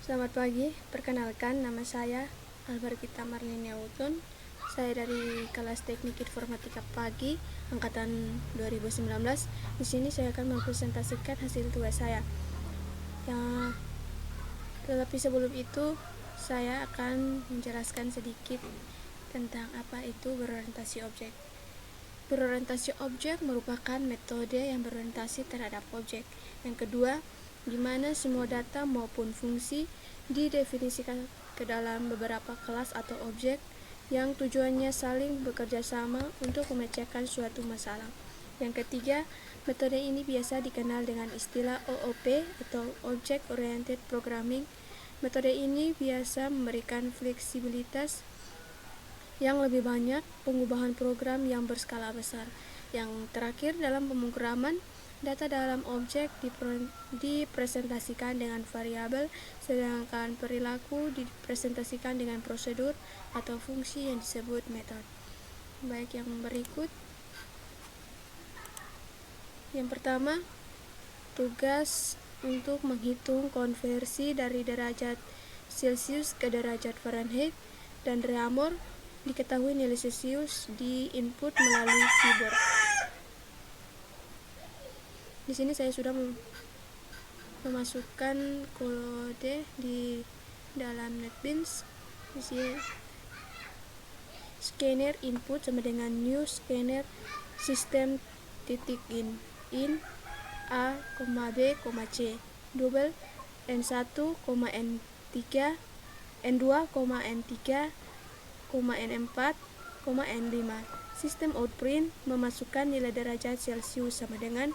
Selamat pagi, perkenalkan nama saya Albergita Marlina Utun. Saya dari kelas Teknik Informatika Pagi angkatan 2019. Di sini saya akan mempresentasikan hasil tugas saya. Tetapi sebelum itu saya akan menjelaskan sedikit tentang apa itu berorientasi objek. Berorientasi objek merupakan metode yang berorientasi terhadap objek. Yang kedua, di mana semua data maupun fungsi didefinisikan ke dalam beberapa kelas atau objek yang tujuannya saling bekerja sama untuk memecahkan suatu masalah. Yang ketiga, metode ini biasa dikenal dengan istilah OOP atau Object Oriented Programming. Metode ini biasa memberikan fleksibilitas yang lebih banyak, pengubahan program yang berskala besar. Yang terakhir, dalam pemrograman, data dalam objek dipresentasikan dengan variabel, sedangkan perilaku dipresentasikan dengan prosedur atau fungsi yang disebut metode. Baik, yang berikut. Yang pertama, tugas untuk menghitung konversi dari derajat Celcius ke derajat Fahrenheit dan Reaumur. Diketahui nilai Celcius di input melalui keyboard. Di sini saya sudah memasukkan kode di dalam NetBeans. Di sini scanner input sama dengan new scanner system titik in A, B, C double N1, N3, N2, N3, N4, N5. Sistem outprint memasukkan nilai derajat Celcius sama dengan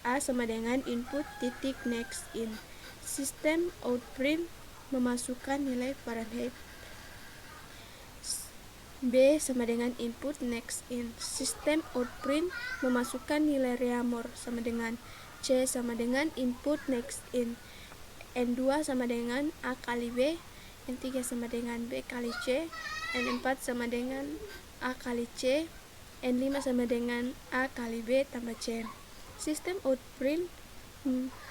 A sama dengan input titik next in. Sistem outprint memasukkan nilai Fahrenheit. B sama dengan input next in. Sistem outprint memasukkan nilai Reaumur sama dengan C sama dengan input next in. N2 sama dengan A kali B, N3 sama dengan B kali C, N4 sama dengan A kali C, N5 sama dengan A kali B tambah C. Sistem outprint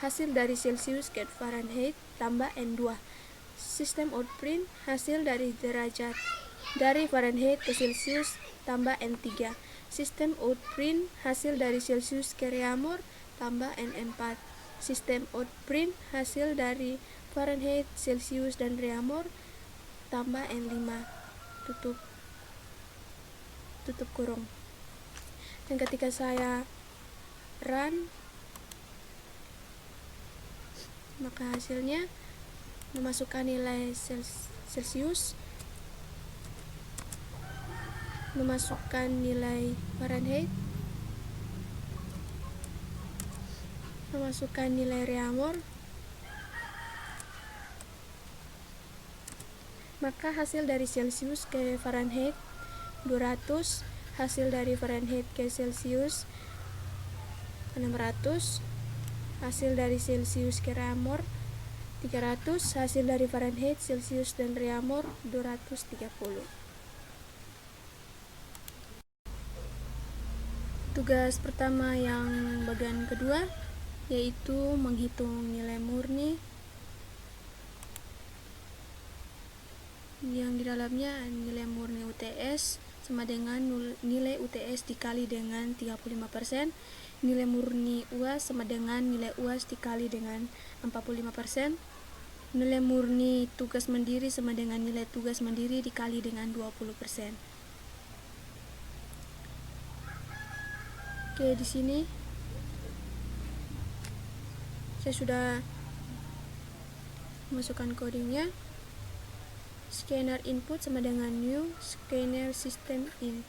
hasil dari Celcius ke Fahrenheit tambah N2. Sistem outprint hasil dari derajat dari Fahrenheit ke Celcius tambah N3. Sistem outprint hasil dari Celcius ke Reaumur tambah N4. Sistem outprint hasil dari Fahrenheit, Celcius, dan Reaumur tambah N5. Tutup kurung. Dan ketika saya run, maka hasilnya memasukkan nilai Celcius, memasukkan nilai Fahrenheit, memasukkan nilai Reaumur, maka hasil dari Celcius ke Fahrenheit 200, hasil dari Fahrenheit ke Celcius 600, hasil dari Celcius ke Reaumur 300, hasil dari Fahrenheit, Celcius, dan Reaumur 230. Tugas pertama yang bagian kedua yaitu menghitung nilai murni yang di dalamnya nilai murni UTS sama dengan nilai UTS dikali dengan 35%, nilai murni UAS sama dengan nilai UAS dikali dengan 45%, nilai murni tugas mandiri sama dengan nilai tugas mandiri dikali dengan 20%. Oke, di sini saya sudah masukkan codingnya. Scanner input sama dengan new scanner system in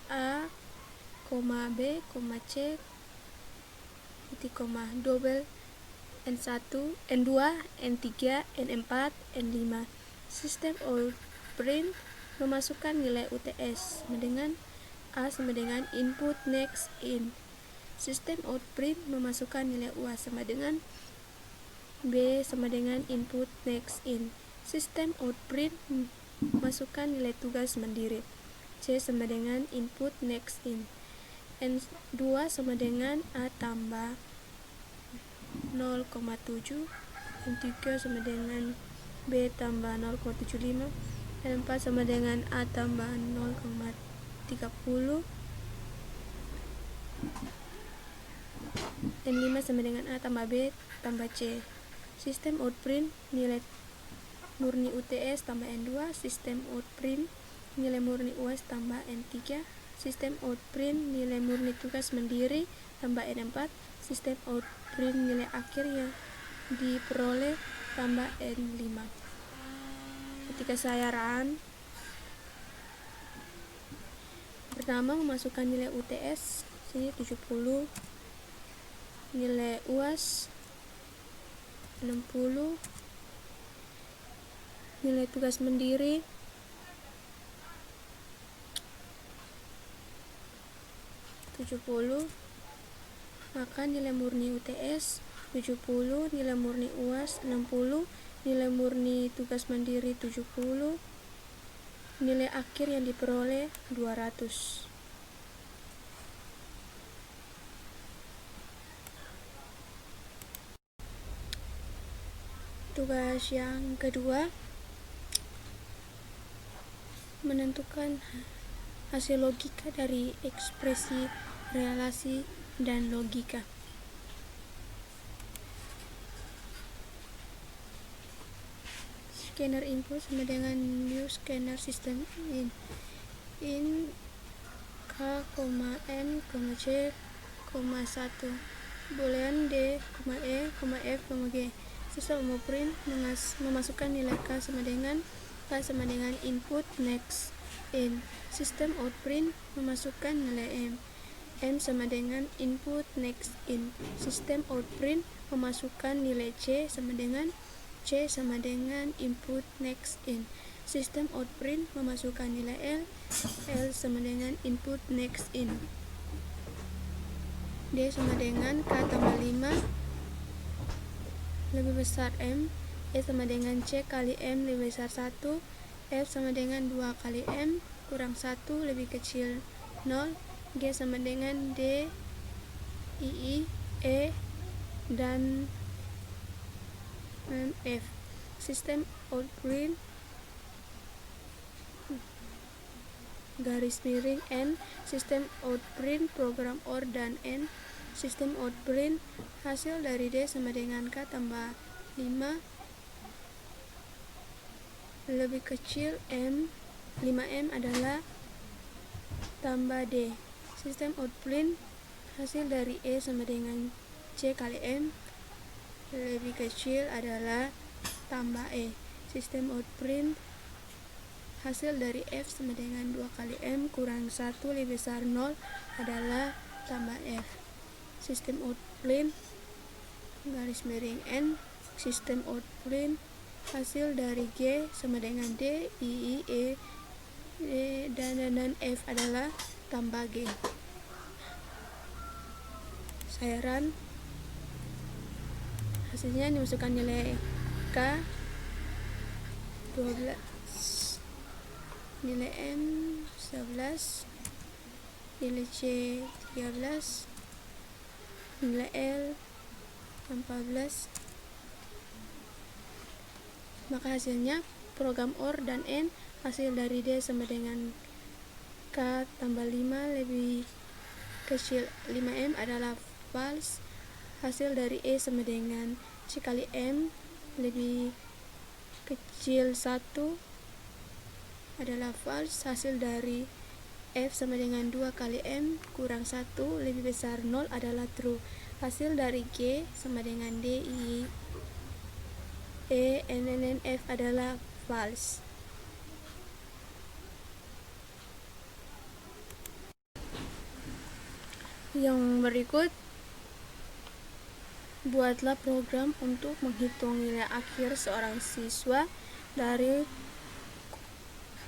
A, B, C, titik, double N1, N2, N3, N4, N5. Sistem outprint memasukkan nilai UTS sama dengan A sama dengan input next in. Sistem outprint memasukkan nilai UAS sama dengan B sama dengan input next in. Sistem outprint masukkan nilai tugas mandiri. C sama dengan input next in. N2 sama dengan A tambah 0,7 N3 sama dengan B tambah 0,75, N4 sama dengan A tambah 0,30, N5 sama dengan A tambah B tambah C. Sistem outprint nilai murni UTS tambah N2, sistem outprint nilai murni UAS tambah N3, sistem outprint nilai murni tugas mandiri tambah N4, sistem outprint nilai akhir yang diperoleh tambah N5. Ketika sayaran, pertama memasukkan nilai UTS sini 70, nilai UAS 60, nilai tugas mandiri 70, maka nilai murni UTS 70, nilai murni UAS 60, nilai murni tugas mandiri 70, nilai akhir yang diperoleh 200. Tugas yang kedua, menentukan hasil logika dari ekspresi relasi dan logika. Scanner input sama dengan new scanner system in K, M, C, 1 boolean D, E, F, G. Sistem outprint memasukkan nilai K sama dengan input next in. Sistem outprint memasukkan nilai M sama dengan input next in. Sistem outprint memasukkan nilai C sama dengan input next in. Sistem outprint memasukkan nilai L sama dengan input next in. D sama dengan K tambah 5 lebih besar M, E sama dengan C kali M lebih besar 1, F sama dengan 2 kali M kurang 1 lebih kecil 0, G sama dengan D, I, E, dan F. Sistem outprint garis miring N, sistem outprint program OR dan N. Sistem outprint hasil dari D sama dengan K tambah 5 lebih kecil M, 5M adalah tambah D. Sistem outprint hasil dari E sama dengan C kali M lebih kecil adalah tambah E. Sistem outprint hasil dari F sama dengan 2 kali M kurang 1 lebih besar 0 adalah tambah F. Sistem outprint garis miring N, sistem outprint hasil dari G sama dengan D, I, E, dan F adalah tambah G. Sayaran hasilnya dimasukkan nilai K 12, nilai M 11, nilai C 13, nilai L 14. Maka hasilnya program OR dan N hasil dari D sama dengan K tambah 5 lebih kecil 5M adalah false. Hasil dari E sama dengan C kali M lebih kecil 1 adalah false. Hasil dari F sama dengan 2 kali M kurang 1 lebih besar 0 adalah true. Hasil dari G sama dengan D, I, E, N, F adalah false. Yang berikut, buatlah program untuk menghitung nilai akhir seorang siswa dari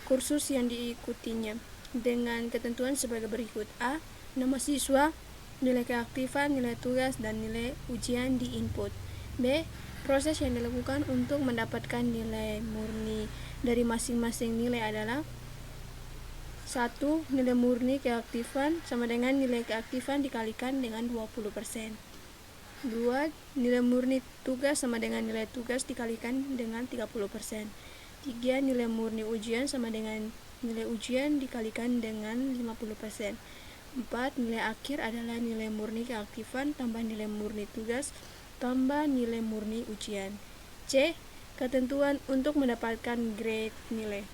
kursus yang diikutinya dengan ketentuan sebagai berikut. A. Nama siswa, nilai keaktifan, nilai tugas, dan nilai ujian di input. B. Proses yang dilakukan untuk mendapatkan nilai murni dari masing-masing nilai adalah 1. Nilai murni keaktifan sama dengan nilai keaktifan dikalikan dengan 20%. 2. Nilai murni tugas sama dengan nilai tugas dikalikan dengan 30%. 3. Nilai murni ujian sama dengan nilai ujian dikalikan dengan 50%. 4. Nilai akhir adalah nilai murni keaktifan tambah nilai murni tugas tambah nilai murni ujian. C. Ketentuan untuk mendapatkan grade nilai.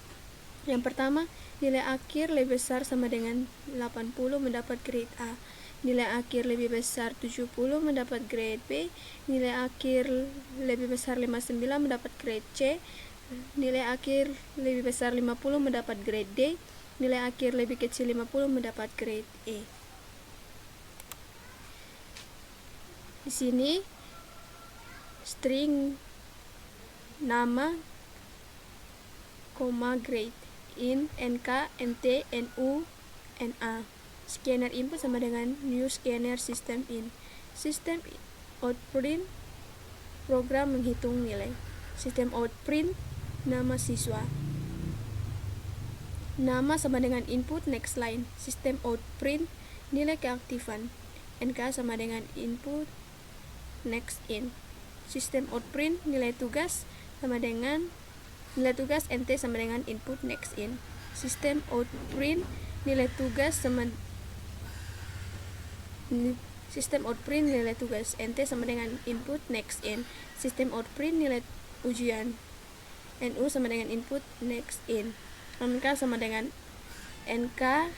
Yang pertama, nilai akhir lebih besar sama dengan 80 mendapat grade A. Nilai akhir lebih besar 70 mendapat grade B. Nilai akhir lebih besar 59 mendapat grade C. Nilai akhir lebih besar 50 mendapat grade D. Nilai akhir lebih kecil 50 mendapat grade E. Di sini string nama, grade in, NK, NT, NU, NA. Scanner input sama dengan new scanner system in. System out print program menghitung nilai. System out print nama siswa. Nama sama dengan input next line. System out print nilai keaktifan. NK sama dengan input next in. System out print nilai tugas sama dengan nilai tugas NT sama dengan input next in. System out print nilai tugas sama System out print nilai tugas NT sama dengan input next in. System out print nilai ujian NU sama dengan input next in. NK sama dengan NK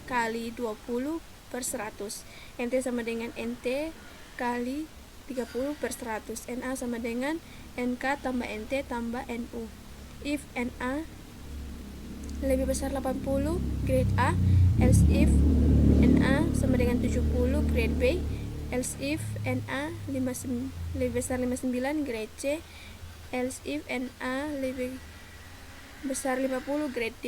kali 20 per 100. NT sama dengan NT kali 30 per 100. NA sama dengan NK tambah NT tambah NU. If NA lebih besar 80 grade A, else if NA sama dengan 70 grade B, else if NA lebih besar 59 grade C, else if NA lebih besar 50 grade D.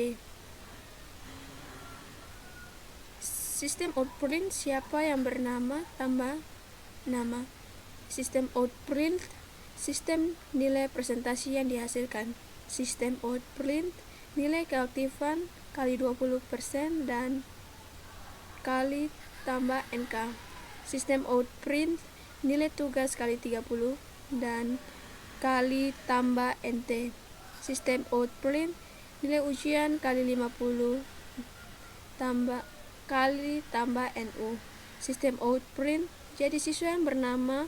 Sistem outprint siapa yang bernama tambah nama. Sistem outprint sistem nilai presentasi yang dihasilkan. Sistem outprint nilai keaktifan kali 20% dan kali tambah NK. Sistem outprint nilai tugas kali 30 dan kali tambah NT. Sistem outprint nilai ujian kali 50 kali tambah NU. Sistem outprint jadi siswa yang bernama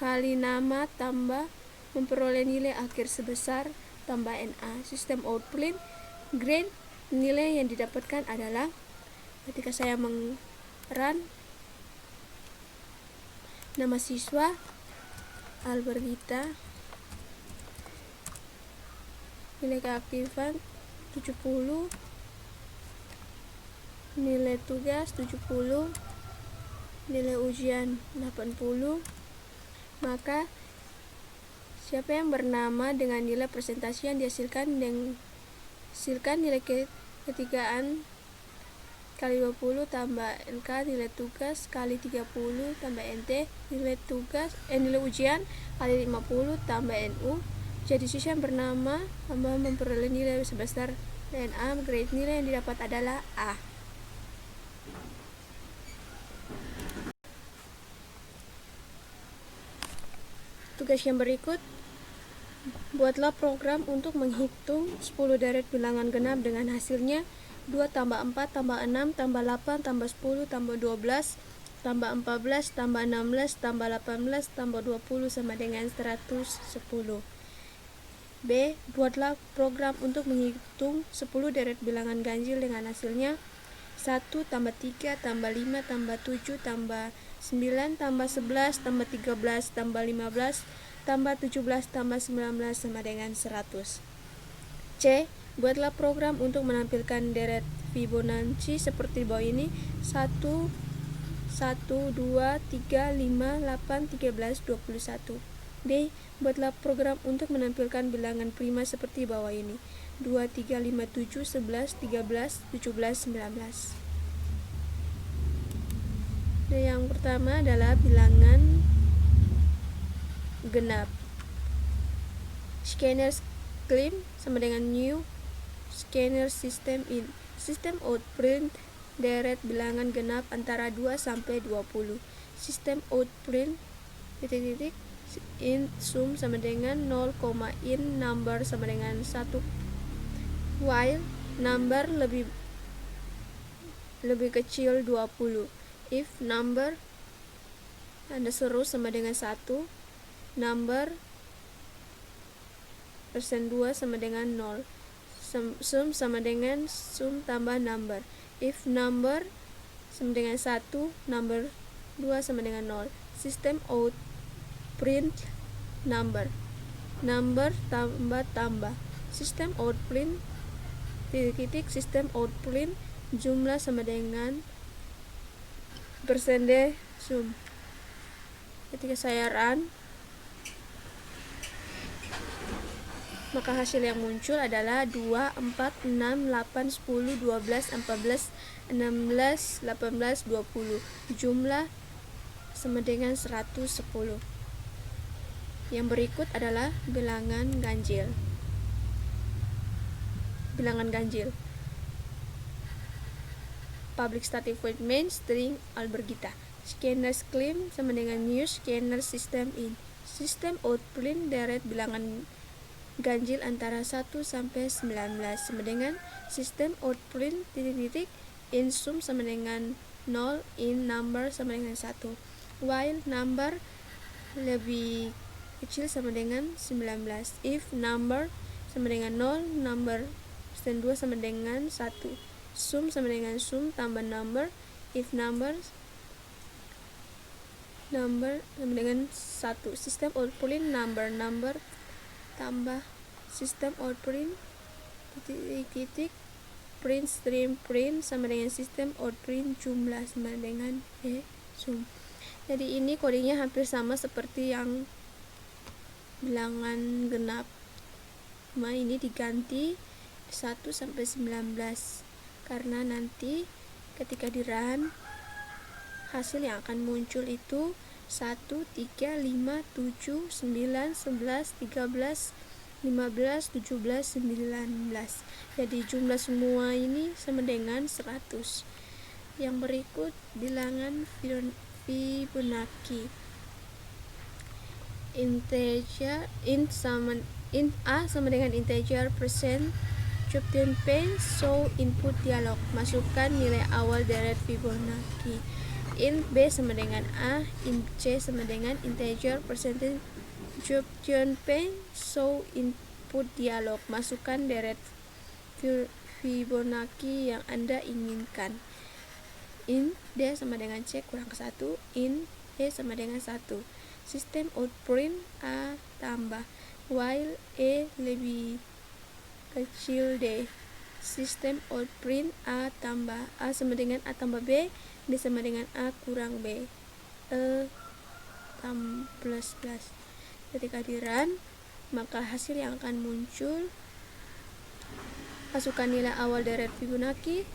kali nama tambah memperoleh nilai akhir sebesar tambah NA. Sistem outprint grade nilai yang didapatkan adalah ketika saya run nama siswa Albergita, nilai keaktifan 70, nilai tugas 70, nilai ujian 80, maka siapa yang bernama dengan nilai presentasi yang dihasilkan nilai ketigaan kali 20 tambah NK nilai tugas kali 30 tambah NT nilai ujian kali 50 tambah NU. Jadi siswa yang bernama tambah memperoleh nilai sebesar NA. Grade nilai yang didapat adalah A. Tugas yang berikut, buatlah program untuk menghitung 10 deret bilangan genap dengan hasilnya 2 tambah 4 tambah 6 tambah 8 tambah 10 tambah 12 tambah 14 tambah 16 tambah 18 tambah 20 sama dengan 110. B. Buatlah program untuk menghitung 10 deret bilangan ganjil dengan hasilnya 1 tambah 3 tambah 5 tambah 7 tambah 9 tambah 11 tambah 13 tambah 15 tambah 17 tambah 19 sama dengan 100. C. Buatlah program untuk menampilkan deret Fibonacci seperti bawah ini 1, 1, 2, 3, 5, 8, 13, 21. D. Buatlah program untuk menampilkan bilangan prima seperti bawah ini 2, 3, 5, 7, 11, 13, 17, 19. Dan yang pertama adalah bilangan genap. Scanner claim sama dengan new scanner system in. System outprint deret bilangan genap antara 2 sampai 20. sistem out print titik-titik int sum sama dengan 0, int number sama dengan 1 while number lebih kecil 20. If number Anda seru sama dengan 1, number persen 2 sama dengan 0. Sum sama dengan sum tambah number. If number sama dengan 1, number 2 sama dengan 0. Sistem out print number. Number tambah. Sistem out print titik-titik sistem out print jumlah sama dengan persen D sum. Ketika saya run, maka hasil yang muncul adalah 2, 4, 6, 8, 10, 12, 14, 16, 18, 20. Jumlah sama dengan 110. Yang berikut adalah bilangan ganjil. Public static void main string albergita. Scanner claim sama dengan new scanner system in. System out print deret bilangan ganjil antara 1 sampai 19 sama dengan sistem out print titik-titik in sum sama dengan 0, in number sama dengan 1 while number lebih kecil sama dengan 19. If number sama dengan 0, number persen 2 sama dengan 1. Sum sama dengan sum tambah number. If number sama dengan 1. Sistem out print number tambah sistem out print titik-titik print string print sama dengan sistem out print jumlah sama dengan sum. Jadi ini kodenya hampir sama seperti yang bilangan genap. Cuma ini diganti 1 sampai 19 karena nanti ketika di run hasil yang akan muncul itu 1, 3, 5, 7, 9, 11, 13, 15, 17, 19. Jadi jumlah semua ini sama dengan 100. Yang berikut bilangan Fibonacci. Int A sama dengan integer persen Chopin pen show input dialog, masukkan nilai awal deret Fibonacci. Int B sama dengan A, int C sama dengan integer percentage Chopin pen show input dialog, masukkan deret Fibonacci yang Anda inginkan. Int D sama dengan C kurang ke 1, int E sama dengan 1. Sistem out print A tambah while E lebih kecil D. Sistem out print A tambah A sama dengan A tambah B, B sama dengan A kurang B, plus. Ketika di run, maka hasil yang akan muncul, masukkan nilai awal deret Fibonacci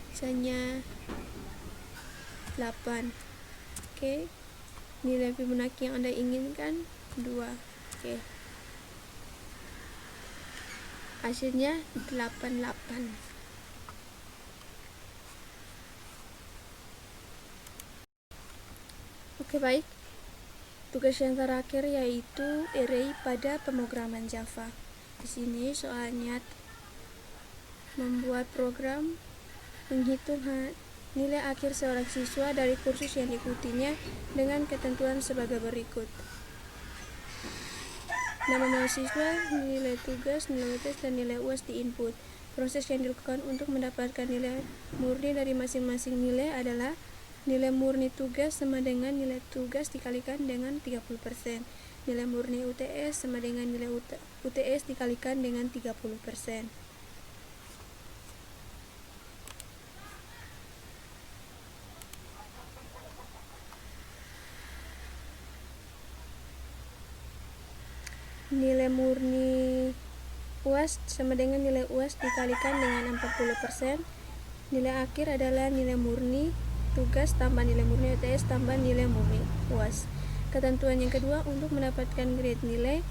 misalnya 8. Oke. Nilai Fibonacci yang Anda inginkan 2. Oke. Hasilnya 88. Oke, baik. Tugas yang terakhir yaitu array pada pemrograman Java. Di sini soalnya membuat program menghitung nilai akhir seorang siswa dari kursus yang diikutinya dengan ketentuan sebagai berikut. Nama mahasiswa, nilai tugas, nilai tes, dan nilai UAS di input. Proses yang dilakukan untuk mendapatkan nilai murni dari masing-masing nilai adalah nilai murni tugas sama dengan nilai tugas dikalikan dengan 30%. Nilai murni UTS sama dengan nilai UTS dikalikan dengan 30%. Nilai murni UAS sama dengan nilai UAS dikalikan dengan 40%. Nilai akhir adalah nilai murni tugas tambah nilai murni UTS tambah nilai murni UAS. Ketentuan yang kedua, untuk mendapatkan grade nilai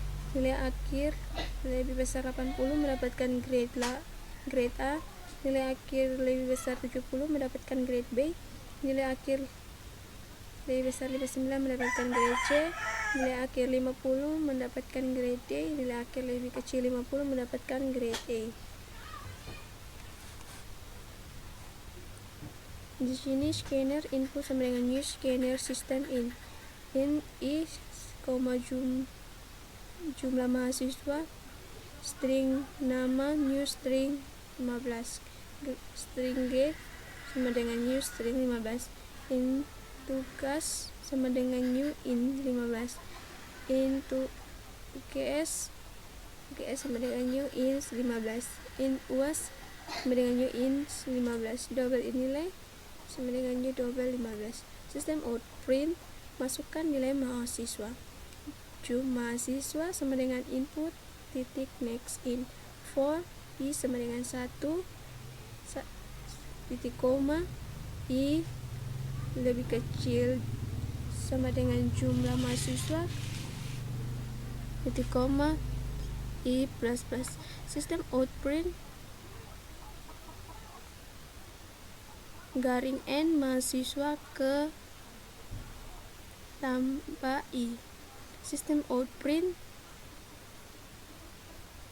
akhir lebih besar 80 mendapatkan grade A, nilai akhir lebih besar 70 mendapatkan grade B, nilai akhir lebih besar 59 mendapatkan grade C, nilai akhir 50 mendapatkan grade D, nilai akhir lebih kecil 50 mendapatkan grade E. Di sini scanner input sama dengan new scanner system in I, jumlah mahasiswa, string nama new string 15, string G sama dengan new string 15, in tugas sama dengan new in 15, into GS sama dengan new in 15, in UAS sama dengan new in 15, double in nilai sama dengan new double 15. Sistem out print, masukkan nilai mahasiswa, mahasiswa sama dengan input titik next in for I sama dengan 1 titik koma I lebih kecil sama dengan jumlah mahasiswa titik koma I plus plus. Sistem out print garing N mahasiswa ke tambah I. Sistem out print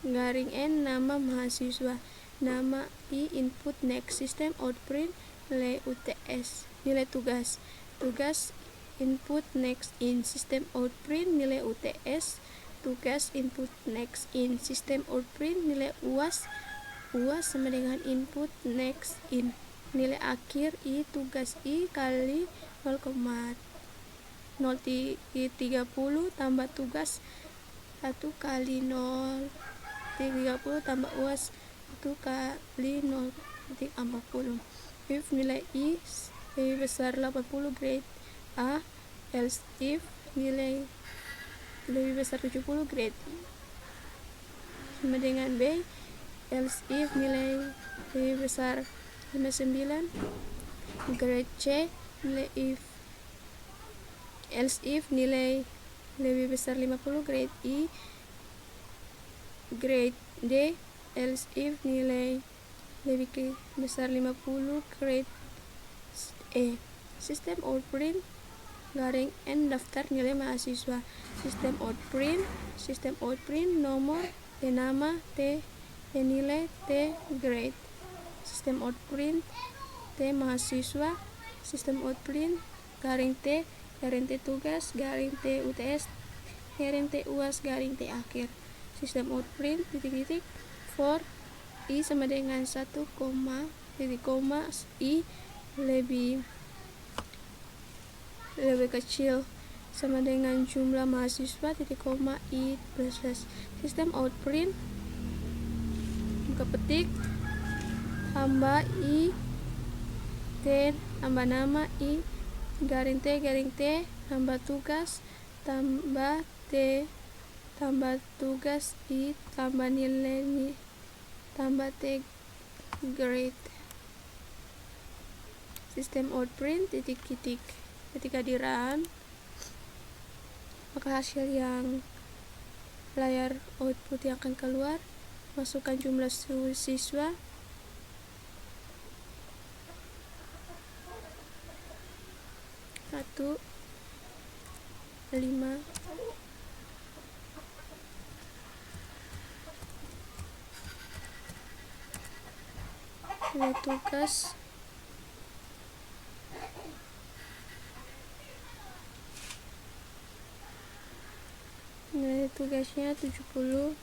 garing N nama mahasiswa, nama I input next. Sistem out print nilai UTS, nilai tugas, tugas input next in. Sistem out print nilai UTS, tugas input next in. Sistem out print nilai UAS, UAS sama dengan input next in. Nilai akhir I tugas I kali 0,030 tambah tugas 1 kali 0,30 tambah UAS 1 kali 0,40. If nilai I lebih besar 80 grade A, else if nilai lebih besar 70 grade sama dengan B, else if nilai lebih besar 59 grade C, nilai if else if nilai lebih besar 50 grade I, grade D, else if nilai lebih besar 50 grade E. Sistem out print garing N daftar nilai mahasiswa. Sistem out print nomor, T nama, T nilai, T grade. Sistem out print T mahasiswa. Sistem out print garing T tugas, garing T UTS, garing T UAS, garing T akhir. Sistem out print titik-titik for I sama dengan 1, titik koma I lebih kecil sama dengan jumlah mahasiswa titik koma I plus plus. Sistem out print buka petik tambah I T tambah nama I garing T tambah tugas tambah T tambah tugas I tambah nilai tambah T grade. Sistem out print titik-titik ketika di run maka hasil yang layar output yang akan keluar, masukkan jumlah siswa, satu 5 nilai tugas nilai tugasnya 70,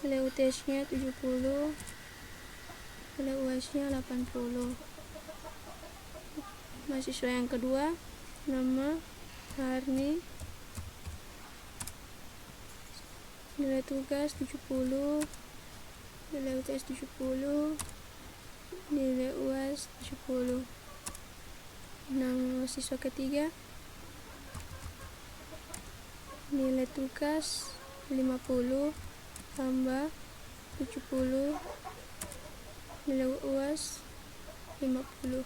nilai UTS nya 70, nilai UAS nya 80. Mahasiswa yang kedua nama Harni, nilai tugas 70, nilai UTS 70, nilai UAS 70. Mahasiswa ketiga nilai tugas 50 tambah 70, nilai UAS 50.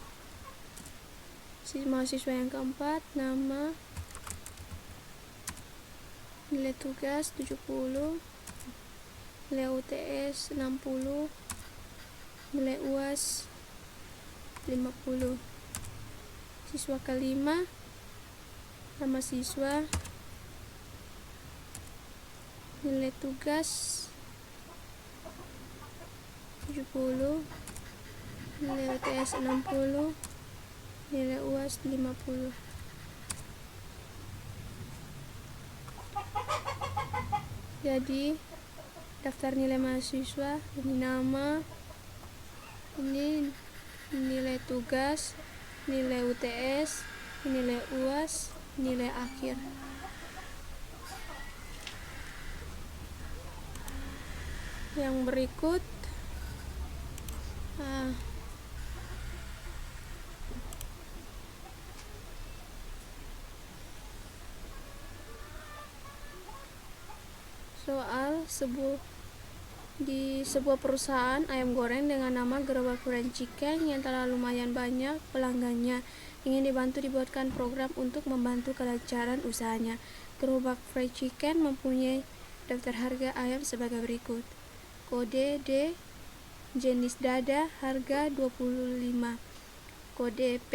Mahasiswa yang keempat nama, nilai tugas 70, nilai UTS 60, nilai UAS 50. Siswa kelima nama siswa, nilai tugas 70, nilai UTS 60, nilai UAS 50. Jadi daftar nilai mahasiswa, ini nama, ini nilai tugas, nilai UTS, nilai UAS, nilai akhir. Yang berikut soal di sebuah perusahaan ayam goreng dengan nama Gerobak Fried Chicken yang telah lumayan banyak pelanggannya ingin dibantu dibuatkan program untuk membantu kelancaran usahanya. Gerobak Fried Chicken mempunyai daftar harga ayam sebagai berikut. Kode D, jenis dada, harga 25. Kode P,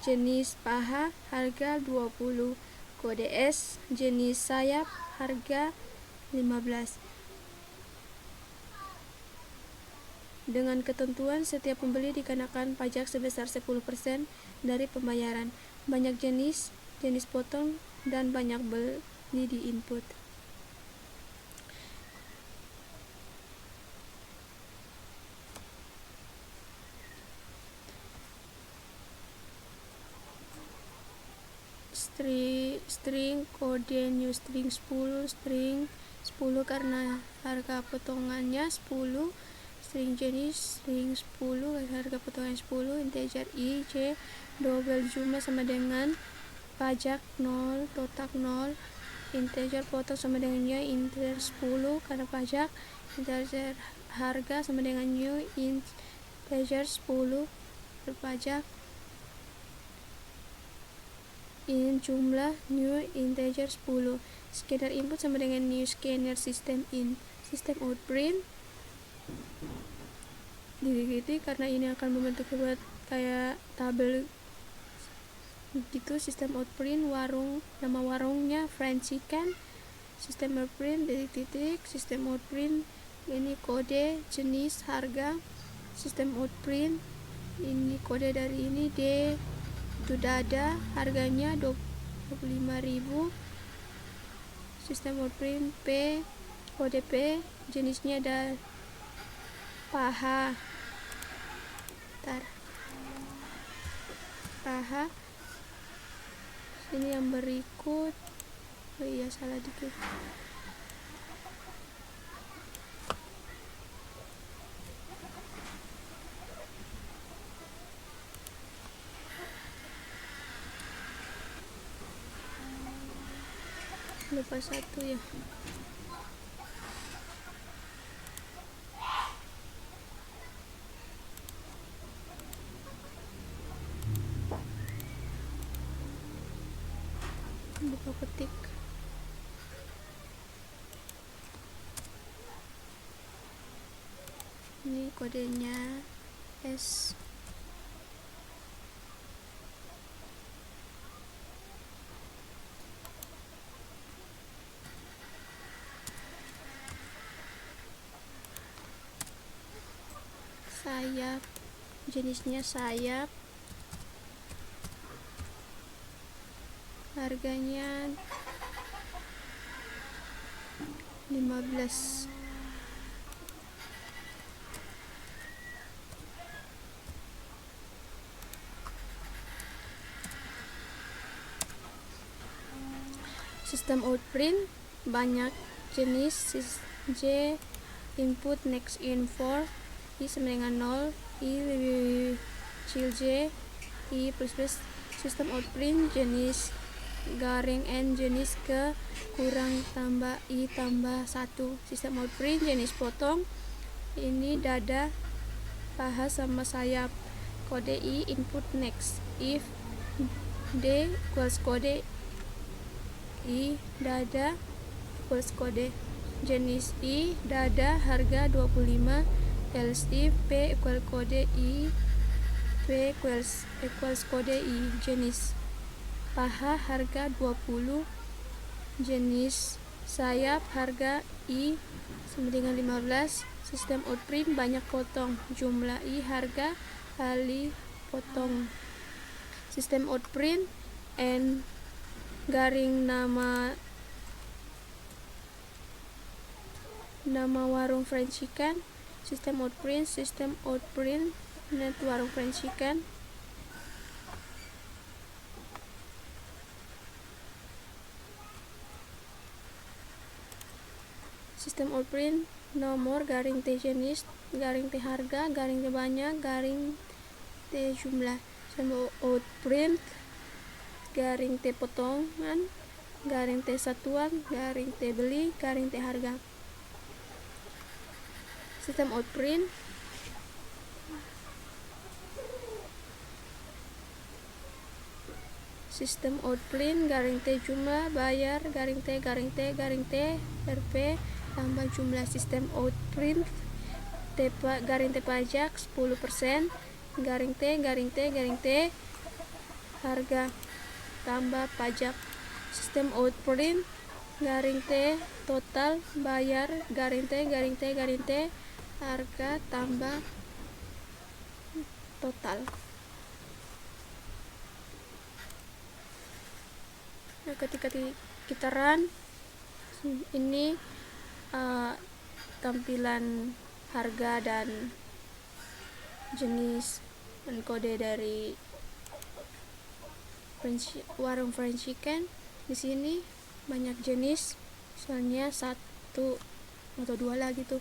jenis paha, harga 20. Kode S, jenis sayap, harga 15. Dengan ketentuan setiap pembeli dikenakan pajak sebesar 10% dari pembayaran. Banyak jenis potong dan banyak beli di input. String kode new string 10, string 10 karena harga potongannya 10, string jenis string 10 harga potongan 10, integer I, J, double jumlah sama dengan pajak 0, total 0, integer potong sama dengan Y, integer 10 karena pajak, integer harga sama dengan new, integer 10 berpajak, in jumlah new integer 10. Scanner input sama dengan new scanner system in. System out print diikuti karena ini akan membentuk buat kayak tabel gitu. System out print nama warungnya Fried Chicken. System out print titik. System out print ini kode, jenis, harga. System out print ini kode dari ini D itu dada, harganya 25.000. Sistem out print P, kode P, jenisnya ada paha. Paha. Ini yang berikut. Oh iya, salah dikit. Lupa satu ya. Buka ketik. Ini kodenya S. Sayap, jenisnya sayap, harganya 15. Sistem out print banyak jenis. J input next in 4, I sama dengan 0, I lebih kecil J, I plus plus. Sistem out print jenis garing N, jenis ke kurang tambah I tambah 1. Sistem out print jenis potong ini dada, paha sama sayap. Kode I input next if D equals kode I dada equals kode jenis I dada, harga 25, else if P equal kode I, P equals kode I jenis. paha harga 20, jenis sayap harga I sama dengan 15, sistem outprint banyak potong, jumlah I harga kali potong. Sistem outprint N garing nama warung fried chicken. Sistem outprint net warung fried chicken. Sistem outprint nomor garing T jenis garing T harga garing T banyak garing T jumlah. Sistem outprint garing T potongan garing T satuan garing T beli garing T harga. Sistem outprint garing T jumlah bayar garing T RP tambah jumlah. Sistem outprint garing T pajak 10% garing T harga tambah pajak. Sistem outprint garing T total bayar garing T harga tambah total. Nah, ketika kita run ini tampilan harga dan jenis dan kode dari warung fried chicken. Di sini banyak jenis, misalnya 1 atau 2 lagi tuh.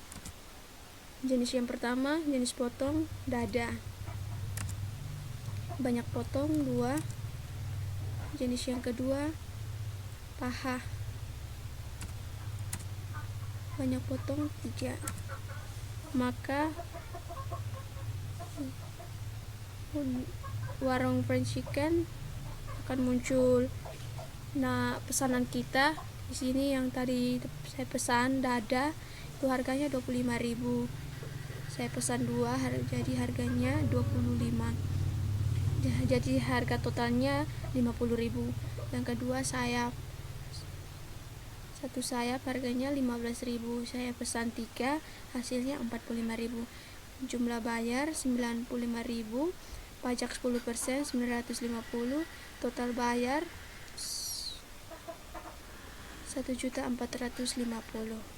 Jenis yang pertama jenis potong dada, banyak potong 2. Jenis yang kedua paha, banyak potong 3. Maka warung fried chicken akan muncul pesanan kita. Di sini yang tadi saya pesan dada itu harganya 25.000. Saya pesan 2 jadi harganya 25. Jadi harga totalnya 50.000. Yang kedua sayap, 1 sayap harganya 15.000. Saya pesan 3 hasilnya 45.000. Jumlah bayar 95.000, pajak 10% 950, total bayar 1.450.000.